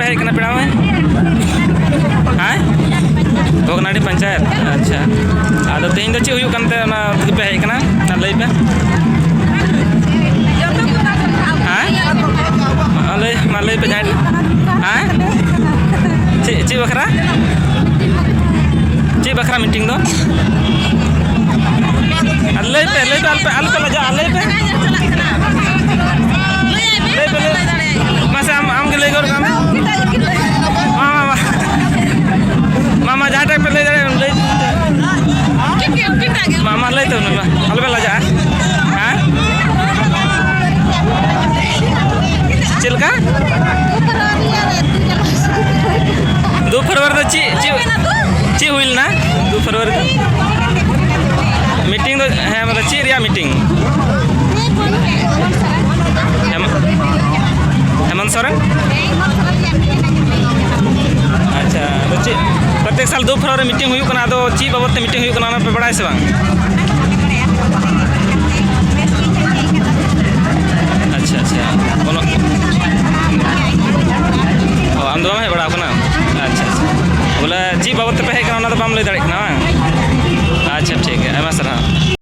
hedge कना पेड़ा में हाँ भोगनाडी पंचायत अच्छा आदो तेज दो चे हुयु कनते ना पे हेज कना ना लई पे हाँ लई मा लई पे जाए हाँ चे बखरा चे बखरा मीटिंग दो लई पे अल पे लजा लई पे मासे आम के ले गो मामा जहाँ टाइम पे ले जाए मामा ले तो अल पे लजा हाँ चिलका 2 फरवरी ची हुई ना 2 फरवरी मीटिंग तो है मतलब ची रिया मीटिंग हेमंत सोरेन अच्छा तो ची प्रत्येक साल 2 फरवरी मीटिंग हुई कना तो ची बाबत ते मीटिंग हुई कना पे बड़ा से बांग अच्छा बोलो आम दो है बड़ा कना अच्छा बोले ची बाबत पे है कना तो बाम ले दाड़े कना